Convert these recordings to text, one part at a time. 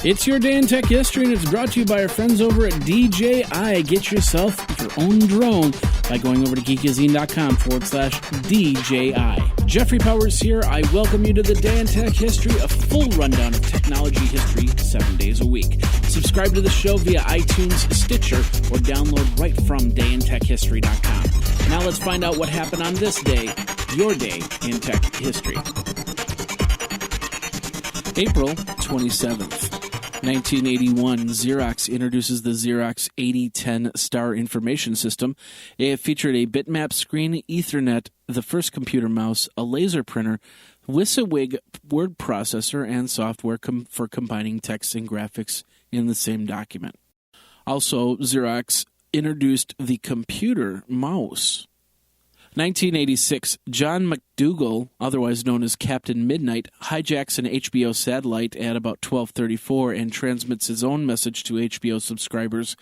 It's your day in tech history, and it's brought to you by our friends over at DJI. Get yourself your own drone by going over to geekazine.com/DJI. Jeffrey Powers here. I welcome you to the Day in Tech History, a full rundown of technology history 7 days a week. Subscribe to the show via iTunes, Stitcher, or download right from dayintechhistory.com. Now let's find out what happened on this day, your day in tech history. April 27th. 1981, Xerox introduces the Xerox 8010 Star Information System. It featured a bitmap screen, Ethernet, the first computer mouse, a laser printer, WYSIWYG word processor, and software for combining text and graphics in the same document. Also, Xerox introduced the computer mouse. 1986, John McDougall, otherwise known as Captain Midnight, hijacks an HBO satellite at about 12:34 and transmits his own message to HBO subscribers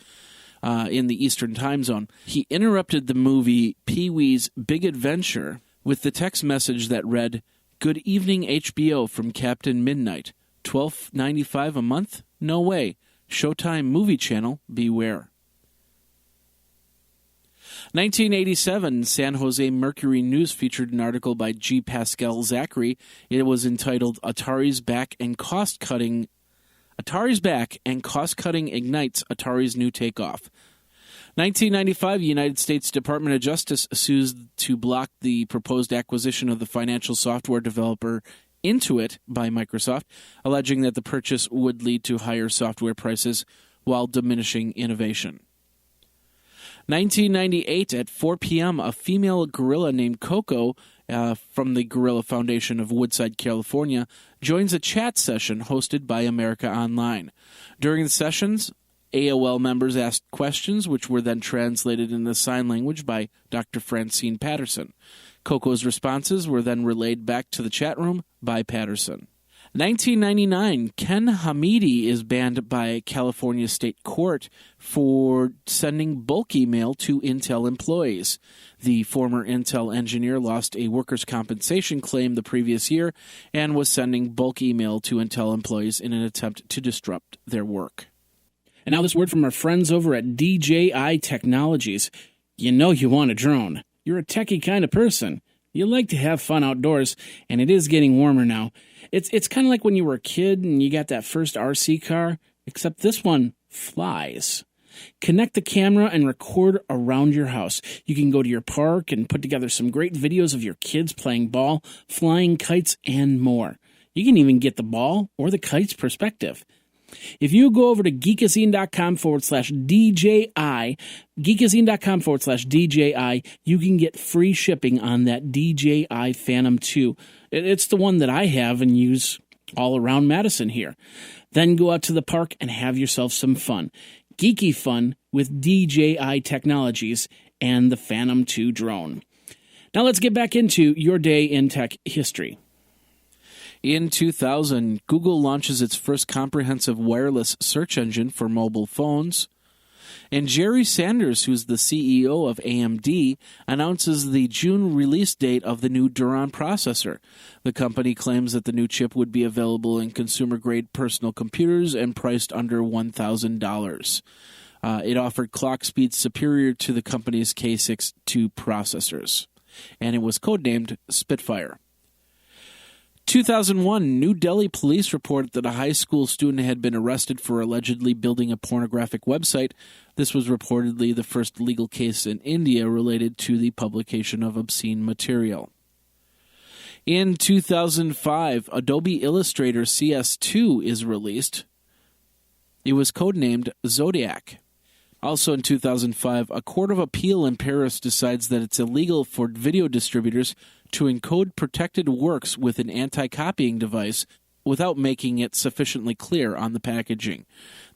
in the Eastern time zone. He interrupted the movie Pee-wee's Big Adventure with the text message that read, "Good evening HBO from Captain Midnight. $12.95 a month? No way. Showtime Movie Channel, beware." 1987, San Jose Mercury News featured an article by G. Pascal Zachary. It was entitled Atari's Back and Cost-Cutting Ignites Atari's New Takeoff. 1995, United States Department of Justice sues to block the proposed acquisition of the financial software developer Intuit by Microsoft, alleging that the purchase would lead to higher software prices while diminishing innovation. 1998, at 4 p.m., a female gorilla named Koko from the Gorilla Foundation of Woodside, California, joins a chat session hosted by America Online. During the sessions, AOL members asked questions, which were then translated into sign language by Dr. Francine Patterson. Koko's responses were then relayed back to the chat room by Patterson. 1999, Ken Hamidi is banned by California State Court for sending bulk email to Intel employees. The former Intel engineer lost a workers' compensation claim the previous year and was sending bulk email to Intel employees in an attempt to disrupt their work. And now this word from our friends over at DJI Technologies. You know you want a drone. You're a techie kind of person. You like to have fun outdoors, and it is getting warmer now. It's kind of like when you were a kid and you got that first RC car, except this one flies. Connect the camera and record around your house. You can go to your park and put together some great videos of your kids playing ball, flying kites, and more. You can even get the ball or the kite's perspective. If you go over to geekazine.com/DJI, geekazine.com/DJI, you can get free shipping on that DJI Phantom 2. It's the one that I have and use all around Madison here. Then go out to the park and have yourself some fun. Geeky fun with DJI Technologies and the Phantom 2 drone. Now let's get back into your day in tech history. In 2000, Google launches its first comprehensive wireless search engine for mobile phones. And Jerry Sanders, who's the CEO of AMD, announces the June release date of the new Duron processor. The company claims that the new chip would be available in consumer-grade personal computers and priced under $1,000. It offered clock speeds superior to the company's K6-2 processors, and it was codenamed Spitfire. 2001, New Delhi police reported that a high school student had been arrested for allegedly building a pornographic website. This was reportedly the first legal case in India related to the publication of obscene material. In 2005, Adobe Illustrator CS2 is released. It was codenamed Zodiac. Also in 2005, a court of appeal in Paris decides that it's illegal for video distributors to encode protected works with an anti-copying device without making it sufficiently clear on the packaging.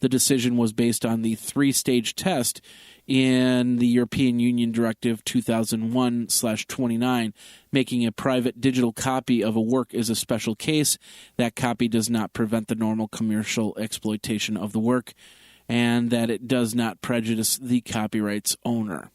The decision was based on the three-stage test in the European Union Directive 2001/29, making a private digital copy of a work is a special case. That copy does not prevent the normal commercial exploitation of the work, and that it does not prejudice the copyright's owner.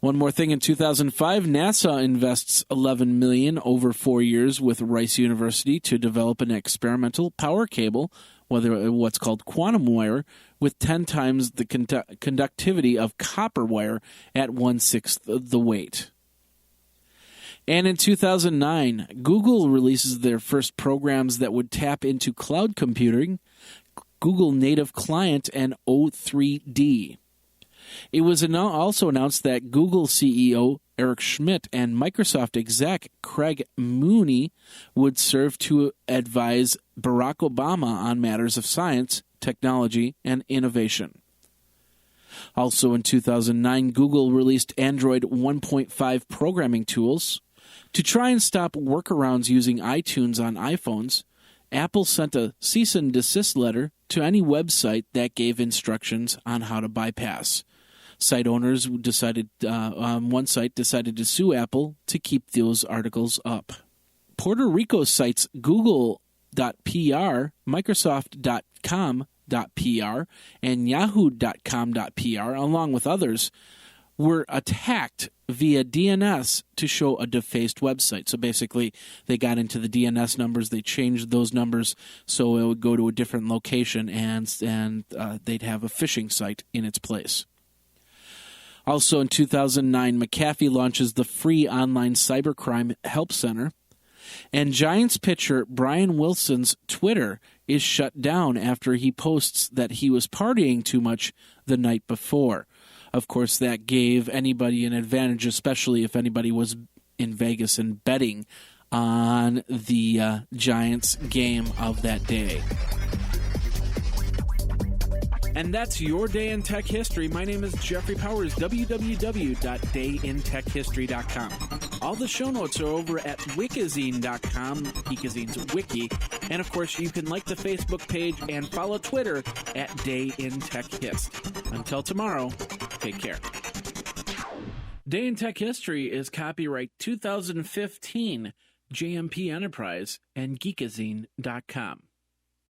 One more thing, in 2005, NASA invests $11 million over 4 years with Rice University to develop an experimental power cable, what's called quantum wire, with 10 times the conductivity of copper wire at 1/6 the weight. And in 2009, Google releases their first programs that would tap into cloud computing, Google Native Client and O3D. It was also announced that Google CEO Eric Schmidt and Microsoft exec Craig Mooney would serve to advise Barack Obama on matters of science, technology, and innovation. Also in 2009, Google released Android 1.5 programming tools. To try and stop workarounds using iTunes on iPhones, Apple sent a cease and desist letter to any website that gave instructions on how to bypass. Site owners decided, one site decided to sue Apple to keep those articles up. Puerto Rico sites Google.pr, Microsoft.com.pr, and Yahoo.com.pr, along with others, were attacked via DNS to show a defaced website. So basically, they got into the DNS numbers, they changed those numbers so it would go to a different location, and they'd have a phishing site in its place. Also in 2009, McAfee launches the free online cybercrime help center. And Giants pitcher Brian Wilson's Twitter is shut down after he posts that he was partying too much the night before. Of course, that gave anybody an advantage, especially if anybody was in Vegas and betting on the Giants game of that day. And that's your Day in Tech History. My name is Jeffrey Powers, www.dayintechhistory.com. All the show notes are over at wikizine.com, Geekazine's wiki. And, of course, you can like the Facebook page and follow Twitter at Day in Tech Hist. Until tomorrow, take care. Day in Tech History is copyright 2015, JMP Enterprise and Geekazine.com.